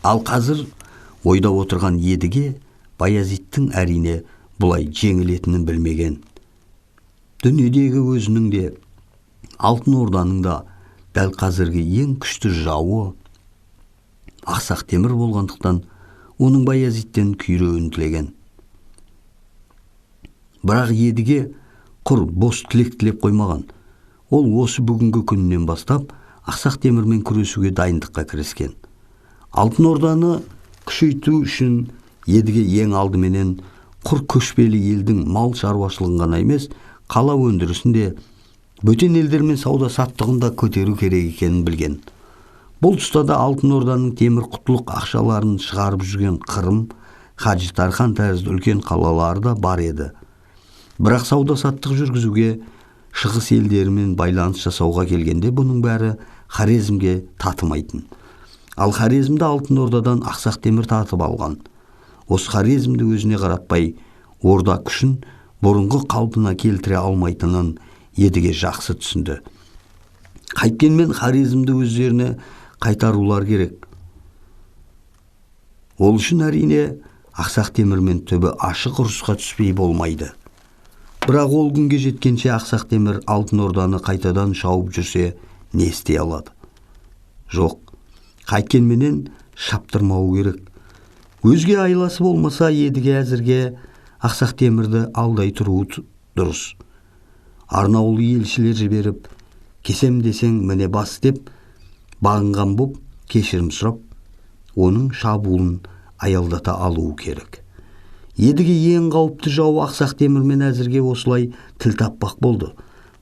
Ал қазір ойда отырған Едіге Баязиттің әрине бұлай жеңілетінін білмеген. Дүниедегі өзінің де, Алтын Орданың да дәл қазіргі ең күшті жауы Ақсақ Темір болғандықтан, оның Баязиттен күйреуін тілеген. Бірақ Едіге құр бос тілек тілеп қоймаған. Ол осы бүгінгі күннен бастап Ақсақ Темірмен күресуге дайындыққа кіріскен. Алтын Орданы күшейту үшін Едіге ең алдыменен құр көшпелі елдің мал шаруашылығын ғана емес, қала өндірісінде бөтен елдермен сауда саттығында көтеру керек екенін білген. Бұл тұста да Алтын Орданың темір құтлық ақшаларын шығарып жүрген Қырым, Хажы-Тархан тәрізді үлкен қалалары да бар еді. Бірақ сауда саттық жүргізуге, шығыс елдерімен байланыс жасауға келгенде бұның бәрі Хорезмге татымайтын. Ал Хорезмді Алтын Ордадан Ақсақ Темір татып алған. Осы Хорезмді өзіне қаратпай, орда күшін бұрынғы қалпына келтіре алмайтынын Едіге жақсы түсінді. Қайткенмен Хорезмді өздеріне қайтарулар керек. Ол үшін әрине Ақсақ Темірмен түбі ашық ұрысқа түспей болмайды. Бірақ ол күнге жеткенше Ақсақ Темір Алтын Орданы қайтадан шауып жүрсе, не істей алады? Жоқ, қайткенменен шаптырмау керек. Өзге айласы болмаса, Едіге әзірге Ақсақ Темірді алдай тұруы дұрыс. Арнаулы елшілер жіберіп, кесем десең міне бас деп, бағынған боп кешірім сұрап, оның шабуылын аялдата алуы керек. Едіге ең қауіпті жау Ақсақ Темірмен әзірге осылай тіл таппақ болды.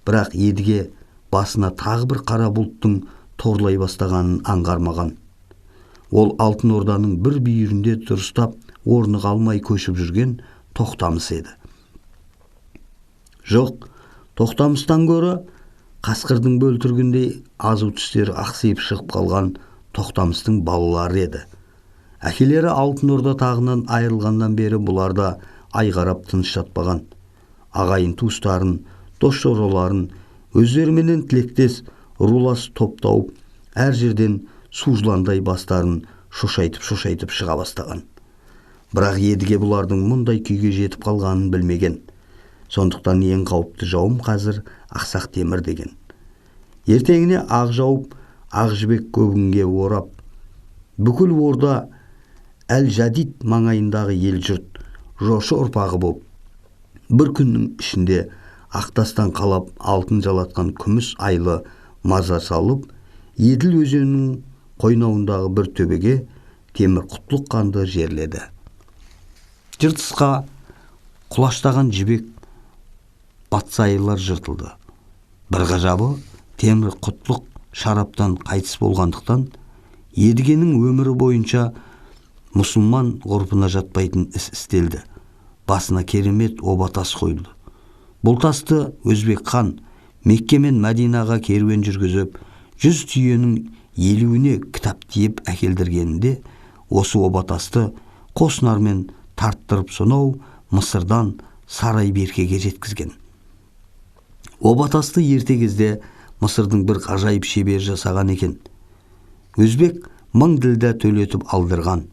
Бірақ Едіге басына тағы бір қара бұлттың торлай бастағанын аңғармаған. Ол Алтын Орданың бір бүйірінде дұрыстап орны қалмай көшіп жүрген Тоқтамыс еді. Жоқ, Тоқтамыстан гөрі қасқырдың бөлтіргіндей азу түстері ақсиып шығып қалған Тоқтамыстың балалары еді. Әкелері Алтын Орда тағынан айырылғаннан бері бұларда айғарап тыныш жатпаған. Ағайын туыстарын, дос-жораларын өздеріменен тілектес рулас топ тауып, әр жерден су жыландай бастарын шошайтып шыға бастаған. Бірақ Едіге бұлардың мұндай күйге жетіп қалғанын білмеген. Сондықтан ең қауіпті жауым қазір Ақсақ Темір деген. Ертеңіне ақ жауып, ақ жібек көгінге орап, бүкіл орда Әл-Жадид маңайындағы ел жұрт жошы ұрпағы боп, бір күннің ішінде ақтастан қалап алтын жалатқан күміс айлы мазар салып, Еділ өзенінің қойнауындағы бір төбеге темір құтлық қанды жерледі. Жыртысқа құлаштаған жібек батсайылар жыртылды. Бір ғажабы, темір құтлық шараптан қайтыс болғандықтан, Едігенің өмірі бойынша мұсылман ғұрпына жатпайтын іс істелді. Басына керемет оба тас қойылды. Бұл тасты Өзбек хан Мекке мен Мәдинаға керуен жүргізіп, 100 түйенің 50-үне кітап тиіп әкелдіргенінде, осы оба тасты қос нармен тарттырып сонау Мысырдан Сарай Беркеге жеткізген. Оба тасты ерте кезде Мысырдың бір ғажайып шебер жасаған екен. Өзбек 1000 ділда төлетіп алдырған.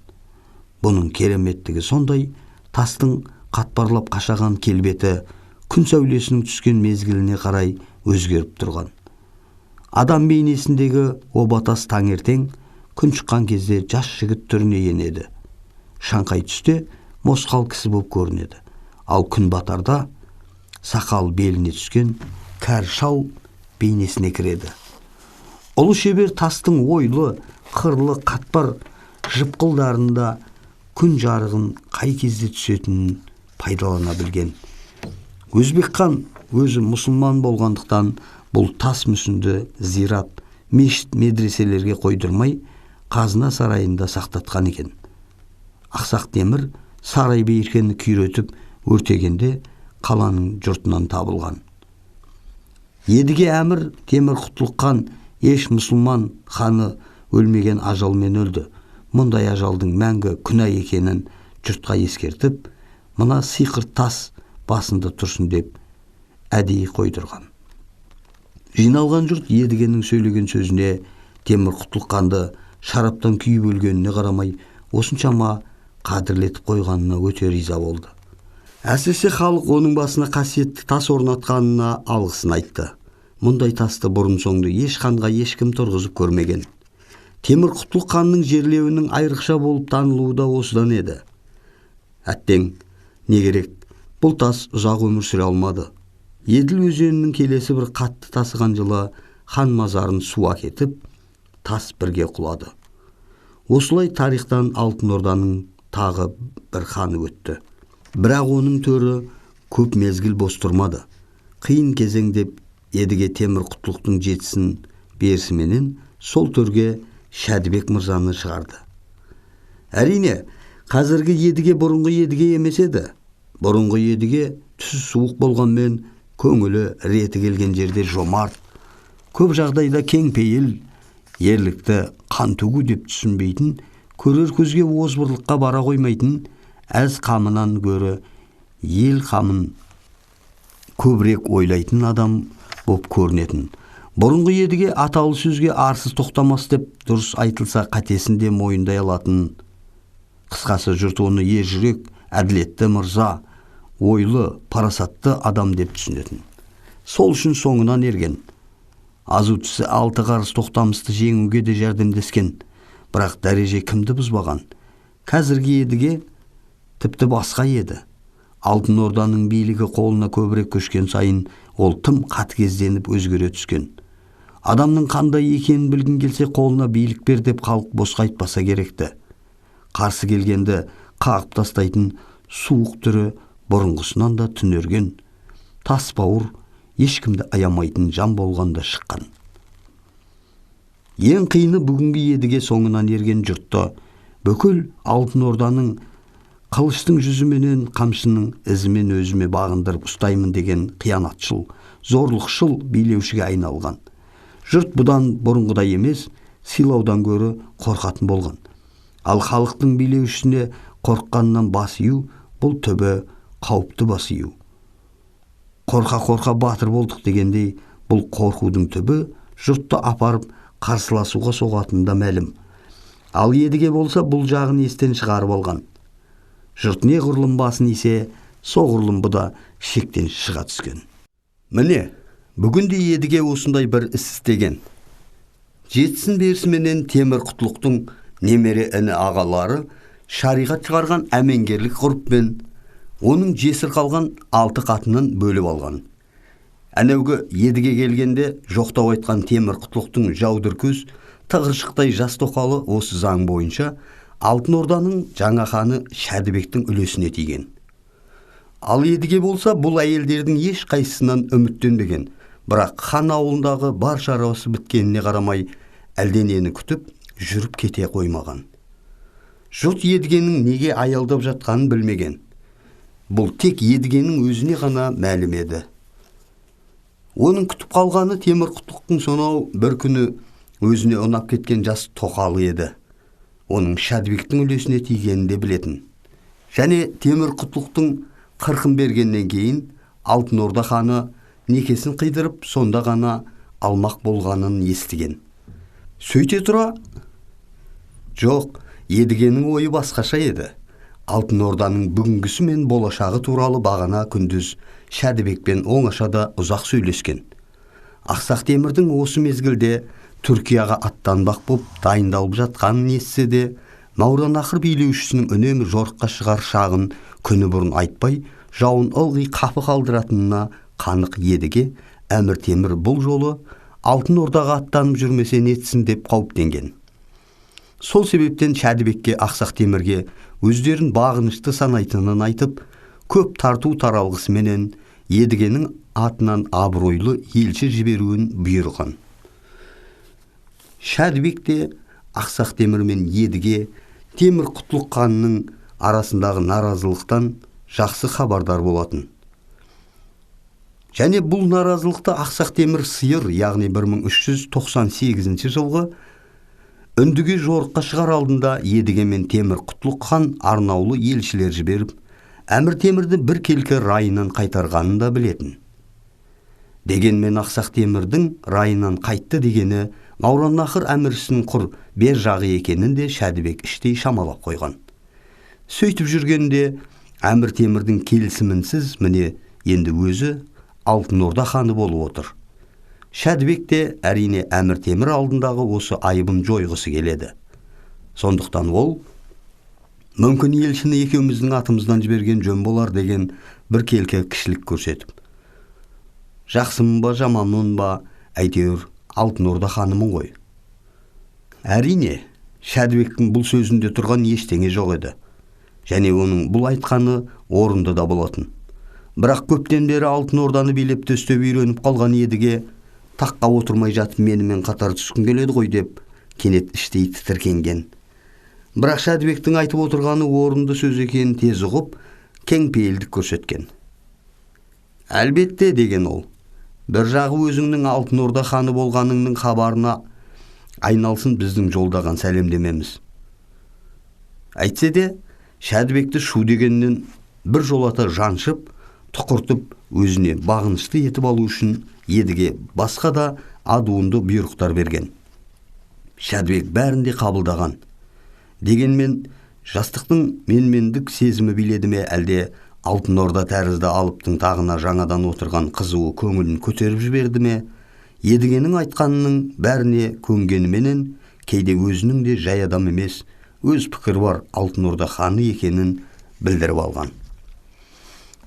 Бұның кереметтігі сондай, тастың қатпарлап қашаған келбеті күн сәулесінің түскен мезгіліне қарай өзгеріп тұрған. Адам бейнесіндегі оба тас таңертең күн шыққан кезде жас жігіт түріне енеді. Шаңқай түсте мосқал кісі болып көрінеді. Ал күн батарда сақал беліне түскен кәрі шал бейнесіне кіреді. Ұлы шебер тастың ойлы, қырлы, қатпар жыпқылдарында күн жарығын қай кезде түсетінін пайдалана білген. Өзбек хан өзі мұсылман болғандықтан бұл тас мүсінді зират, мешіт, медреселерге қойдырмай, қазына сарайында сақтатқан екен. Ақсақ Темір Сарай Беркені күйретіп өртегенде қаланың жұртынан табылған. Едіге әмір Темір Құтлық хан еш мұсылман ханы өлмеген ажалмен өлді. Мұндай ажалдың мәңгі күнә екенін жұртқа ескертіп, мына сиқыр тас басында тұрсын деп әдейі қойдырған. Жиналған жұрт Едігенің сөйлеген сөзіне Темір Құтлық ханды шараптан күйіп өлгеніне қарамай осыншама қадірлетіп қойғанына өте риза болды. Әсіресе халық оның басына қасиетті тас орнатқанына алғысын айтты. Мұндай тасты бұрын соңды ешқанға ешкім тұрғызып көрмеген. Темір Құтлық ханның жерлеуінің айрықша болып танылуы да осыдан еді. Әттең, не керек, бұл тас ұзақ өмір сүре алмады. Еділ өзенінің келесі бір қатты тасыған жылы хан мазарын су әкетіп, тас бірге құлады. Осылай тарихтан Алтын Орданың тағы бір ханы өтті. Бірақ оның төрі көп мезгіл бос тұрмады. Қиын кезеңде Едіге Темір Құтлықтың жетісін берісіменен сол төрге Шәдібек мырзаны шығарды. Әрине, қазіргі Едіге бұрынғы Едіге емес еді. Бұрынғы Едіге түсі суық болғанмен, көңілі реті келген жерде жомарт, көп жағдайда кеңпейіл, ерлікті қан төгу деп түсінбейтін, көрер көзге озбырлыққа бара қоймайтын, әз қамынан гөрі ел қамын көбірек ойлайтын адам боп көрінетін. Бұрынғы Едіге аталы сөзге арсыз тоқтамас деп дұрыс айтылса қатесінде мойындай алатын. Қысқасы жұрт оны ержүрек, әділетті мырза, ойлы, парасатты адам деп түсінетін. Сол үшін соңынан ерген. Азу тісі алты қарыс тоқтамысты жеңуге де жәрдемдескен. Бірақ дәреже кімді бұзбаған? Қазіргі Едіге тіпті басқа еді. Алтын Орданың билігі қолына көбірек көшкен сайын ол тым қатыгезденіп өзгере түскен. Адамның қандай екенін білгін келсе қолына билік бер деп халық босқа айтпаса керекті. Қарсы келгенді қағып тастайтын суық түрі бұрынғысынан да түнерген, тас бауыр, ешкімді аямайтын жан болғанда шыққан. Ең қиыны бүгінгі Едіге соңынан ерген жұртты бүкіл Алтын Орданың қылыштың жүзіменен қамшының ізімен өзіме бағындырып ұстаймын деген қиянатшыл, зорлықшыл билеушіге айналған. Жұрт бұдан бұрынғыдай емес, сыйлаудан гөрі қорқатын болған. Ал халықтың билеушісіне қорыққаннан бас ию, бұл түбі қауіпті бас ию. Қорқа батыр болдық дегендей, бұл қорқудың түбі жұртты апарып қарсыласуға соғатында мәлім. Ал Едіге болса бұл жағын естен шығарып алған. Жұрт не ғұрлым басын исе, соғұрлым бұда шектен шыға түскен. Міне, бүгінде Едіге осындай бір іс істеген. Жетісін берісіменен Темір Құтлықтың немере іні ағалары шариғат шығарған әмеңгерлік ғұрыппен оның жесір қалған 6 қатынын бөліп алған. Әнеугі Едіге келгенде жоқтау айтқан Темір Құтлықтың жаудыр көз тығыршықтай жас тоқалы осы заң бойынша Алтын Орданың жаңа ханы Шәдібектің үлесіне тиген. Ал Едіге болса бұл әйелдердің еш қайсысынан үміттенбеген, бірақ хан ауылындағы бар шаруасы біткеніне қарамай әлденені күтіп жүріп кете қоймаған. Жұрт Едігенің неге аялдап жатқанын білмеген. Бұл тек Едігенің өзіне ғана мәлім еді. Оның күтіп қалғаны Темір Құтлықтың сонау бір күні өзіне ұнап кеткен жас тоқалы еді. Оның Шәдібектің үлесіне тигенін де білетін. Және Темір Құтлықтың 40 бергеннен кейін Алтын Орда ханы некесін қидырып, сонда ғана алмақ болғанын естіген. Сөйте тұра? Жоқ, Едігенің ойы басқаша еді. Алтын Орданың бүгінгісі мен болашағы туралы бағана күндіз Шәдібекпен оңашада ұзақ сөйлескен. Ақсақ Темірдің осы мезгілде Түркияға аттанбақ боп дайындалып жатқанын естісе де, Мауранахр билеушісінің үнемі жорыққа шығар шағын күні бұрын айтпай, жауын ылғи қапы қалдыратынына қанық Едіге, Әмір Темір бұл жолы Алтын Ордаға аттанып жүрмесе нетсін деп қауіптенген. Сол себептен Шәдібекке Ақсақ Темірге өздерін бағынышты санайтынын айтып, көп тарту таралғысыменен Едігенің атынан абыройлы елші жіберуін бұйырған. Шәдібек те Ақсақ Темір мен Едіге Темір Құтлық ханның арасындағы наразылықтан жақсы хабардар болатын. Және бұл наразылықты Ақсақ Темір сиыр, яғни 1398 жылғы үндіге жорыққа шығар алдында Едіге мен Темір Құтлық хан арнаулы елшілер жіберіп, Әмір Темірді бір келкі райынан қайтарғанын да білетін. Дегенмен Ақсақ Темірдің райынан қайтты дегені Маураннахыр әміршісінің құр бер жағы екенін де Шәдібек іштей шамалап қойған. Сөйтіп жүргенде Әмір Темірдің келісімінсіз міне енді өзі Алтын Орда ханы болып отыр. Шәдібек те әрине Әмір Темір алдындағы осы айыбын жойғысы келеді. Сондықтан ол мүмкін елшіні екеуміздің атымыздан жіберген жөн болар деген бір келкі кішілік көрсетіп. Жақсымын ба, жаманмын ба, әйтеуір Алтын Орда ханымын ғой. Әрине, Шәдібектің бұл сөзінде тұрған ештеңе жоқ еді. Және оның бұл айтқаны орынды да болатын. Бірақ көптен бері Алтын Орданы билеп төстеп үйреніп қалған едіге таққа отырмай жатып менімен қатар түскің келеді ғой деп кенет іштей тітіркенген. Бірақ Шәдібектің айтып отырғаны орынды сөз екенін тез ұғып, кең пейілдік көрсеткен. Әлбетте деген ол, бір жағы өзіңнің Алтын Орда ханы болғаныңның хабарына айналсын біздің жолдаған сәлемдемеміз. Әйтсе де, Шәдібекті шу дегеннен бір жолата жаншып, тұқыртып, өзіне бағынышты етіп алу үшін едіге басқа да адуынды бұйрықтар берген. Шәдібек бәрінде қабылдаған. Дегенмен, жастықтың менмендік сезімі биледі ме, әлде Алтын Орда тәрізді алыптың тағына жаңадан отырған қызуы көңілін көтеріп жіберді ме, едігенің айтқанының бәріне көнгеніменен кейде өзінің де жай адам емес, өз пікір бар Алтын Орда ханы екенін білдіріп алған.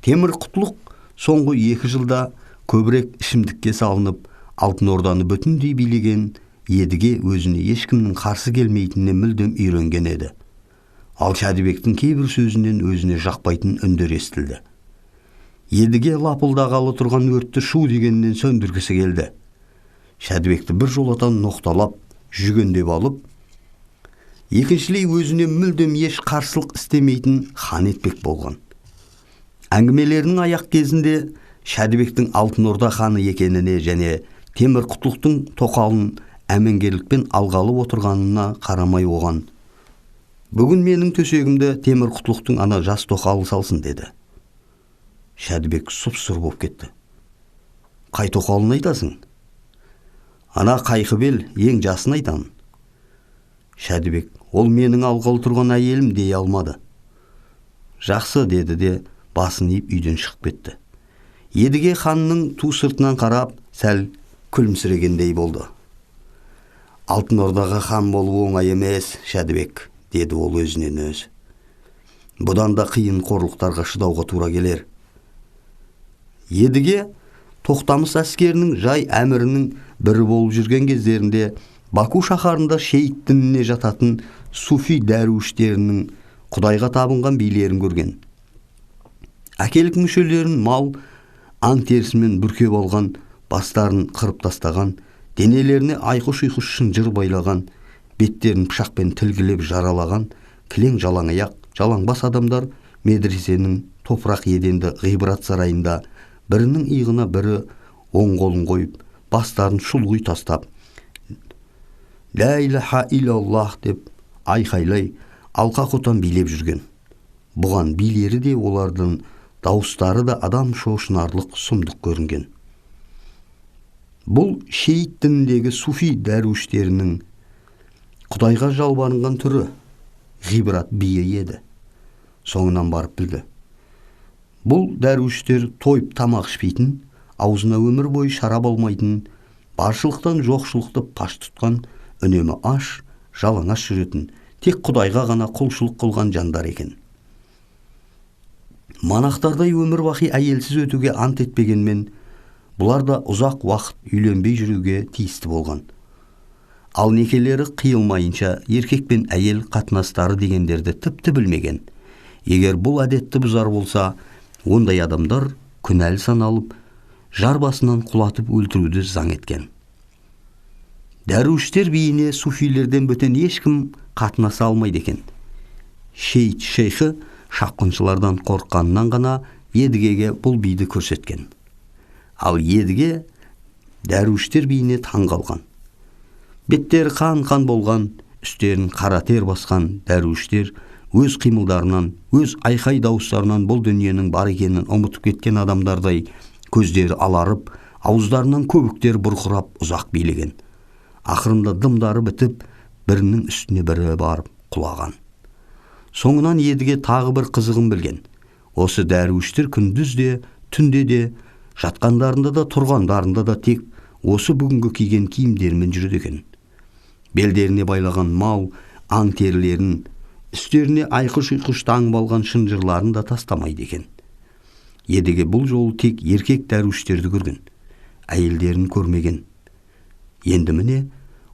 Темір Құтлұқ соңғы 2 жылда көбірек ішімдікке салынып, Алтын Орданы бүтіндей билеген едіге өзіне ешкімнің қарсы келмейтініне мүлдем үйренген еді. Ал Шәдібектің кейбір сөзінен өзіне жақпайтын үндер естілді. Едіге лапылдағалы тұрған өртті шу дегеннен сөндіргісі келді. Шәдібекті бір жолатан ноқталап, жүгендеп алып, екіншілей өзіне мүлдем еш қарсылық істемейтін хан етпек болған. Әңгімелерінің аяқ кезінде Шәдібектің Алтын Орда ханы екеніне және Темір Құтлұқтың тоқалын әменгерлікпен алғалы отырғанына қарамай оған: «Бүгін менің төсегімді Темір Құтлұқтың ана жас тоқалы салсын» деді. Шәдібек сұп-сұр болып кетті. «Қай тоқалын айтасың?» «Ана Қайқыбел, ең жасын айтамын». Шәдібек: «Ол менің алғалы тұрған әйелім» дей алмады. «Жақсы» деді де басын иіп үйден шығып кетті. Едіге ханның ту сыртынан қарап, сәл күлімсірегендей болды. «Алтын Ордаға хан болу оңай емес, Шәдібек», деді ол өзінен өзі. «Бұдан да қиын қорлықтарға шыдауға тура келер». Едіге Тоқтамыс әскерінің жай әмірінің бірі болып жүрген кездерінде Баку шаһарында шейіт дініне жататын суфи дәруіштерінің Құдайға табынған билерін көрген. Әкелік мүшелерін мал, аң терісімен бүркеп алған, бастарын қырып тастаған, денелеріне айқұш-ұйқыш шынжыр байлаған, беттерін пышақпен тілгілеп жаралаған, кілең жалаң аяқ, жалаңбас адамдар медресенің топырақ еденді ғибрат сарайында бірінің иығына бірі оң қолын қойып, бастарын шұлғи тастап, «Ля илаха илаллах» деп айқайлай, алқа-қотан билеп жүрген. Бұған билері де, олардың дауыстары да адам шошынарлық сұмдық көрінген. Бұл шейіт дініндегі суфи дәруіштерінің Құдайға жалбарынған түрі ғибрат биі еді. Соңынан барып білді. Бұл дәруіштер тойып тамақ ішпейтін, аузына өмір бойы шарап алмайтын, баршылықтан жоқшылықты паш тұтқан, үнемі аш, жалаңаш жүретін, тек Құдайға ғана құлшылық қылған жандар екен. Манақтардай өмір бақи әйелсіз өтуге ант етпегенмен, бұлар да ұзақ уақыт үйленбей жүруге тиісті болған. Ал некелері қиылмайынша еркек пен әйел қатынастары дегендерді тіпті білмеген. Егер бұл әдетті бұзар болса, ондай адамдар күнәлі саналып, жар басынан құлатып өлтіруді заң еткен. Дәруіштер биіне суфилерден бөтен ешкім қатынаса алмайды екен. Шейіт шейхі шапқыншылардан қорыққанынан ғана едігеге бұл биді көрсеткен. Ал едіге дәруіштер биіне таң қалған. Беттері қан-қан болған, үстерін қара тер басқан дәруіштер өз қимылдарынан, өз айқай дауыстарынан бұл дүниенің бар екенін ұмытып кеткен адамдардай көздері аларып, ауыздарынан көбіктер бұрқырап ұзақ билеген. Ақырында дымдары бітіп, бірінің үстіне бірі барып құлаған. Соңынан Едіге тағы бір қызығын білген. Осы дәруіштер күндіз де, түнде де, жатқандарында да, тұрғандарында да тек осы бүгінгі киген киімдерімен жүреді екен. Белдеріне байлаған мал, аң терілерін, үстеріне айқыш-ұйқыш таңып алған шынжырларын да тастамайды екен. Едіге бұл жолы тек еркек дәруіштерді көрген, әйелдерін көрмеген. Енді міне,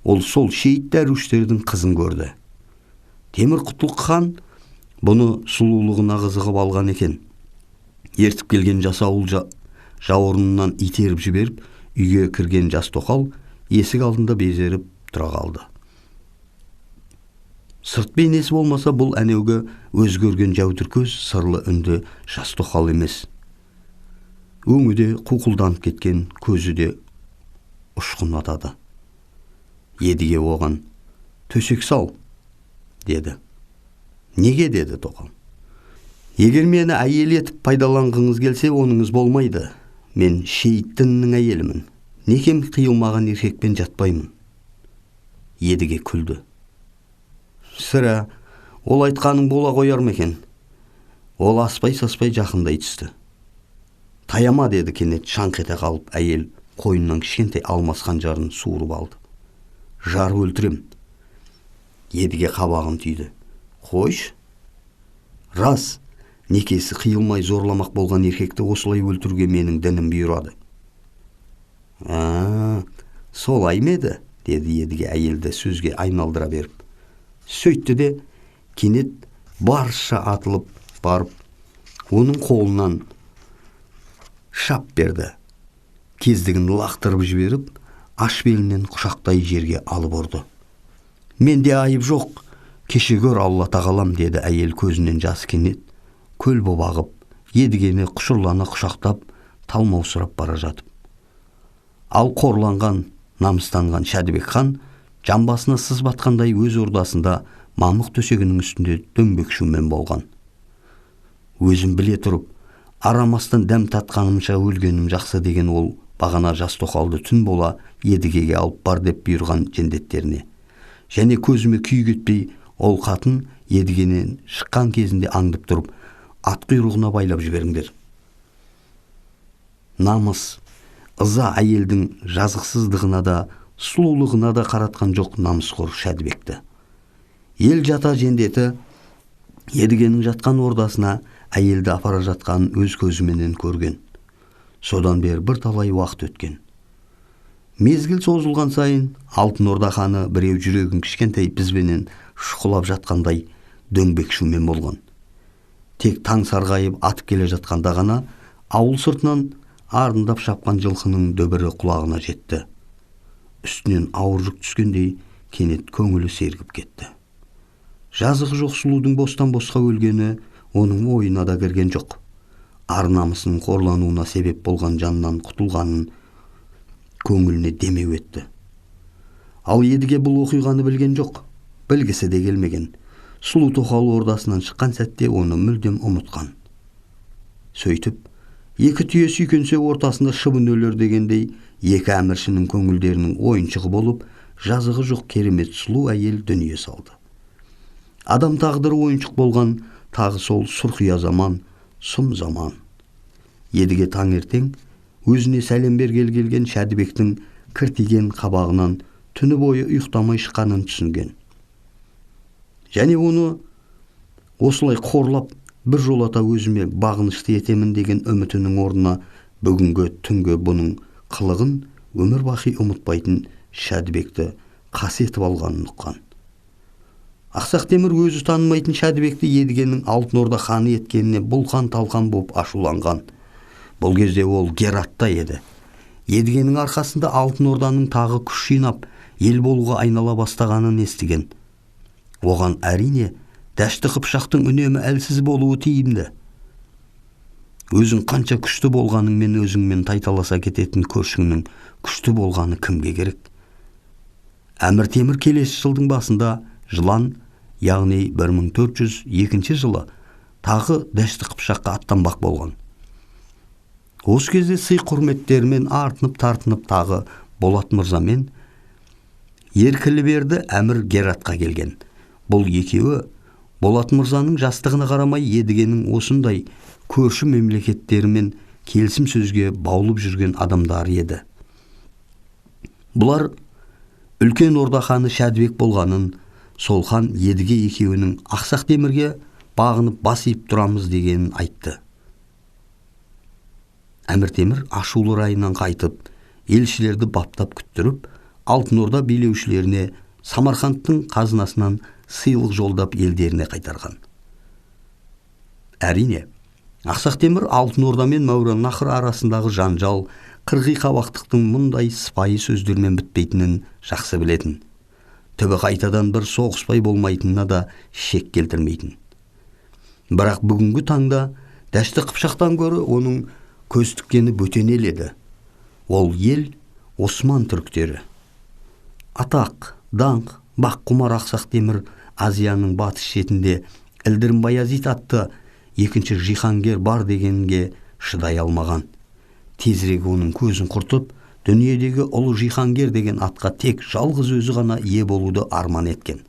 ол сол шейіт дәруіштердің қызын көрді. Темір Құтлық хан бұны сұлулығына қызығып алған екен. Ертіп келген жасауыл жауырынынан итеріп жіберіп, үйге кірген жас тоқал есік алдында безеріп тұра қалды. Сырт бейнесі болмаса, бұл әнеугі өзгерген жәудір көз, сырлы үнді жас тоқал емес. Өңі де қуқылданып кеткен, көзі де ұшқын атады. Едіге оған төсек сал, деді. Неге, деді тоқал. Егер мені әйел етіп пайдаланғыңыз келсе, оныңыз болмайды. Мен шейіттіңнің әйелімін. Некем қиылмаған еркекпен жатпаймын. Едіге күлді. Сірә, ол айтқаның бола қояр ма екен? Ол аспай-саспай жақындай түсті. Таяма, деді кенет шаңқ ете қалып, әйел қойнынан кішкентай алмас қанжарын суырып алды. Жар өлтірем. Едіге қабағын түйді. Қойш? Рас, некесі қиылмай зорламақ болған еркекті осылай өлтіруге менің дінім бұйырады. Солай ма еді? Деді Едіге әйелді сөзге айналдыра беріп. Сөйтті де, кенет барша атылып барып, оның қолынан шап берді. Кездігін лақтырып жіберіп, аш белінен құшақтай жерге алып ұрды. Менде айып жоқ, кеше көр Алла тағалам, деді әйел көзінен жасы кенет. Көл боп ағып, Едігені құшырлана құшақтап, талмаусырап бара жатып. Ал қорланған, намыстанған Шәдібек хан жамбасына сыз батқандай өз ордасында мамық төсегінің үстінде дөңбекшумен болған. Өзім біле тұрып, арамастан дәм татқанымша өлгенім жақсы деген ол бағана жас тоқалды түн бола Едігеге алып бар деп бұйырған жендеттеріне. Және көзіме күй кетпей, ол қатын Едігенен шыққан кезінде аңдып тұрып, ат құйрығына байлап жіберіңдер. Намыс, ыза әйелдің жазықсыздығына да, сұлулығына да қаратқан жоқ намысқор Шәдібекті. Ел жата жендеті Едігенің жатқан ордасына әйелді апара жатқанын өз көзіменен көрген. Содан бері бір талай уақыт өткен. Мезгіл созылған сайын Алтын Орда ханы біреу жүрегін кішкентай бізбенен шұқылап жатқандай дөңбекшумен болған. Тек таң сарғайып атып келе жатқанда ғана ауыл сыртынан ардындап шапқан жылқының дөбірі құлағына жетті. Үстінен ауыр жүк түскендей кенет көңілі сергіп кетті. Жазығы жоқ сұлудың бостан босқа өлгені оның ойына да кірген жоқ. Ар намысының қорлануына себеп болған жаннан құтылғанын көңіліне демеу етті. Ал Едіге бұл оқиғаны білген жоқ, білгісі де келмеген. Сұлу тоқал ордасынан шыққан сәтте оны мүлдем ұмытқан. Сөйтіп, екі түйе сүйкенсе ортасында шыбын өлер дегендей, екі әміршінің көңілдерінің ойыншығы болып, жазығы жоқ керемет сұлу әйел дүние салды. Адам тағдыры ойыншық болған тағы сол сұрқия заман, сұм заман. Едіге таңертең өзіне сәлем бергелі келген Шәдібектің кіртиген қабағынан түні бойы ұйықтамай шыққанын түсінген. Және оны осылай қорлап бір жолата өзіме бағынышты етемін деген үмітінің орнына бүгінгі түнгі бұның қылығын өмір бақи ұмытпайтын Шәдібекті қасиетіп алғанын ұққан. Ақсақ Темір өзі танымайтын Шәдібекті Едігенің Алтын Орда ханы еткеніне бұлқан-талқан боп ашуланған. Бұл кезде ол Гератта еді. Едігенің арқасында Алтын Орданың тағы күш жинап, ел болуға айнала бастағанын естіген. Оған әрине Дәшті Қыпшақтың үнемі әлсіз болуы тиімді. Өзің қанша күшті болғаныңмен өзіңмен тайталаса кететін көршіңнің күшті болғаны кімге керек? Әмір Темір келесі жылдың басында жылан, яғни 1402 жылы тағы Дәшті Қыпшаққа аттанбақ болған. Осы кезде сый құрметтермен артынып-тартынып тағы Болат мырзамен Еркіліберді әмір Гератқа келген. Бұл екеуі Болат Мырзаның жастығына қарамай едігенің осындай көрші мемлекеттерімен келісім сөзге баулып жүрген адамдар еді. Бұлар үлкен орда ханы Шәдібек болғанын, сол хан едіге екеуінің Ақсақ Темірге бағынып бас иіп тұрамыз дегенін айтты. Әмір Темір ашулы райынан қайтып, елшілерді баптап күттіріп, Алтын Орда билеушілеріне Самарқандтың қазынасынан сыйлық жолдап елдеріне қайтарған. Әрине, Ақсақ Темір Алтын Орда мен Мауреннахр арасындағы жанжал, қырғи қабақтықтың мұндай сыпайы сөздермен бітпейтінін жақсы білетін. Түбі қайтадан бір соғыспай болмайтынына да шек келтірмейтін. Бірақ бүгінгі таңда Дәшті Қыпшақтан гөрі оның көз тіккені бөтен ел еді. Ол ел Осман түріктері. Атақ, даңқ, баққұмар Ақсақ Темір Азияның батыс шетінде Ілдірім Баязит атты екінші жиһангер бар дегенге шыдай алмаған. Тезірек оның көзін құртып, дүниедегі ұлы жиһангер деген атқа тек жалғыз өзі ғана ие болуды арман еткен.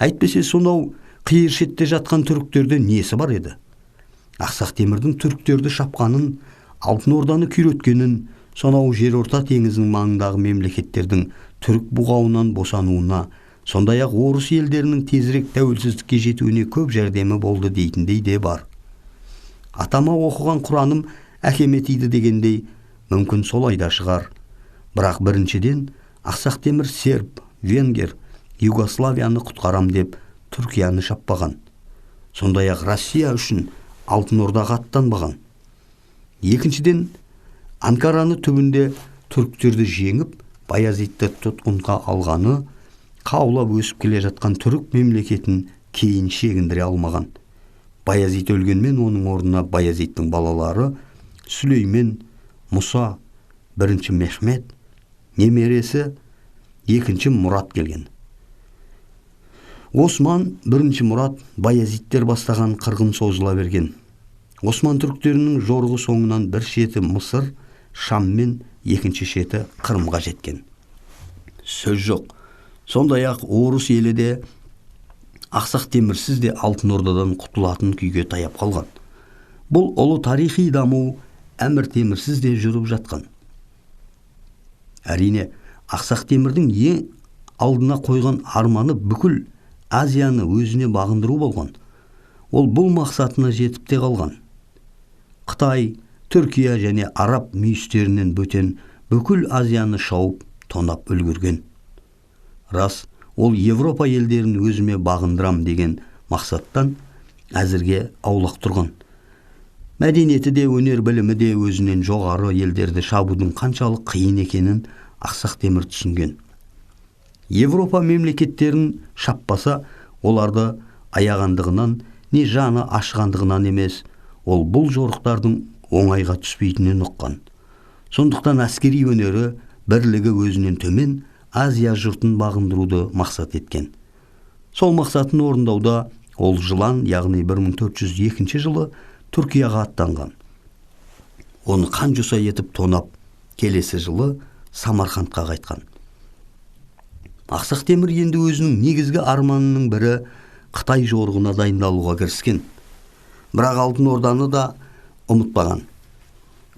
Әйтпесе сонау қиыр шетте жатқан түріктерде несі бар еді? Ақсақ Темірдің түріктерді шапқанын, Алтын Орданы күйреткенін, сонау жерорта теңізінің маңындағы мемлекеттердің түрік бұғауынан босануына, сондай-ақ орыс елдерінің тезірек тәуелсіздікке жетуіне көп жәрдемі болды дейтіндей де бар. Атама оқыған Құраным әкеме тиді дегендей, мүмкін солай да шығар. Бірақ біріншіден Ақсақ Темір серб, венгер, Югославияны құтқарам деп Түркияны шаппаған. Сондай-ақ Россия үшін Алтын Ордаға аттанбаған. Екіншіден, Анкараны түбінде түріктерді жеңіп, Баязитті тұтқынға алғаны, қаулап өсіп келе жатқан түрік мемлекетін кейін шегіндіре алмаған. Баязит өлгенмен оның орнына Баязиттің балалары Сүлеймен, Мұса, бірінші Мехмет, немересі екінші Мұрат келген. Осман, бірінші Мұрат, Баязиттер бастаған қырғын созыла берген. Осман түріктерінің жорғы соңынан бір шеті Мысыр, Шам мен екінші шеті Қырымға жеткен. Сөз жоқ. Сондай-ақ орыс елі де Ақсақ Темірсіз де Алтын Ордадан құтылатын күйге таяп қалған. Бұл ұлы тарихи даму Әмір Темірсіз де жүріп жатқан. Әрине, Ақсақ Темірдің ең алдына қойған арманы бүкіл Азияны өзіне бағындыру болған. Ол бұл мақсатына жетіп те қалған. Қытай, Түркия және араб мүйістерінен бөтен бүкіл Азияны шауып, тонап үлгерген. Рас, ол Европа елдерін өзіме бағындырам деген мақсаттан әзірге аулақ тұрған. Мәдениеті де, өнер білімі де өзінен жоғары елдерді шабудың қаншалық қиын екенін Ақсақ Темір түсінген. Европа мемлекеттерін шаппаса, оларды аяғандығынан, не жаны ашығандығынан емес, ол бұл жорықтардың оңайға түспейтінін ұққан. Сондықтан әскери өнері, бірлігі өзінен төмен Азия жұртын бағындыруды мақсат еткен. Сол мақсатын орындауда ол жылан, яғни 1402 жылы Түркияға аттанған. Оны қан жоса етіп тонап, келесі жылы Самарқандқа қайтқан. Ақсақ Темір енді өзінің негізгі арманының бірі Қытай жорығына дайындалуға кіріскен. Бірақ Алтын Орданы да ұмытпаған.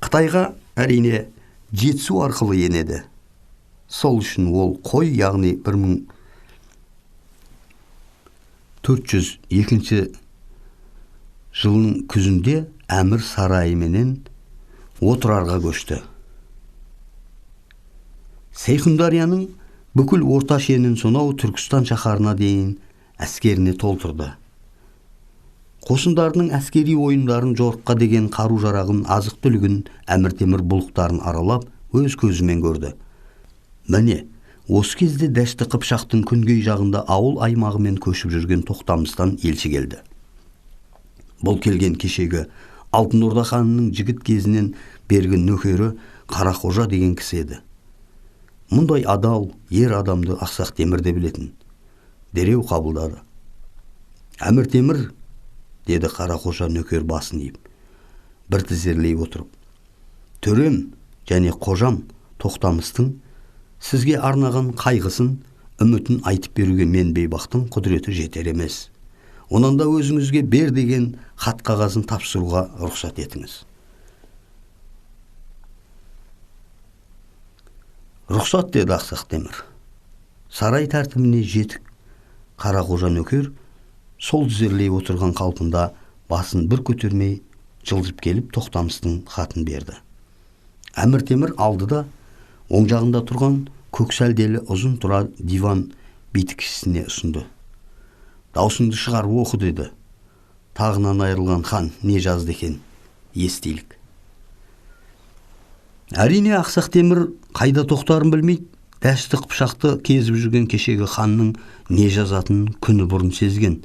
Қытайға әрине жетісу арқылы енеді. Сол үшін ол қой, яғни 1402 жылының күзінде әмір сарайы менен Отырарға көшті. Сейхундарияның бүкіл орта шенін сонау Түркістан шаһарына дейін әскеріне толтырды. Қосындарының әскери ойындарын, жорыққа деген қару-жарағын, азық-түлігін, Әмір Темір бұлықтарын аралап, өз көзімен көрді. Міне, осы кезде Дәшті Қыпшақтың күнгей жағында ауыл аймағымен көшіп жүрген Тоқтамыстан елші келді. Бұл келген кешегі Алтын Орда ханының жігіт кезінен бергі нөкері Қарақожа деген кісі еді. Мұндай адал, ер адамды Ақсақ Темір де білетін. Дереу қабылдады. Әмір Темір, деді Қарақожа нөкер басын иіп, бір тізерлей отырып. Төрем және қожам Тоқтамыстың сізге арнаған қайғысын, үмітін айтып беруге мен бейбақтың құдіреті жетер емес. Онан да өзіңізге бер деген хат қағазын тапсыруға рұқсат етіңіз. Рұқсат, деді Ақсақ Темір. Сарай тәртібіне жетік Қарақожа нөкер сол тізерлей отырған қалпында басын бір көтермей жылжып келіп Тоқтамыстың хатын берді. Әмір Темір алды да оң жағында тұрған көк сәлделі ұзын тұра диван бетікшісіне ұсынды. Даусыңды шығарып оқы, деді. Тағынан айырылған хан не жазды екен, естелік. Әрине Ақсақ Темір қайда тоқтарын білмейді. Дәшті қыпшақты кезіп жүрген кешегі ханның не жазатынын күні бұрын сезген.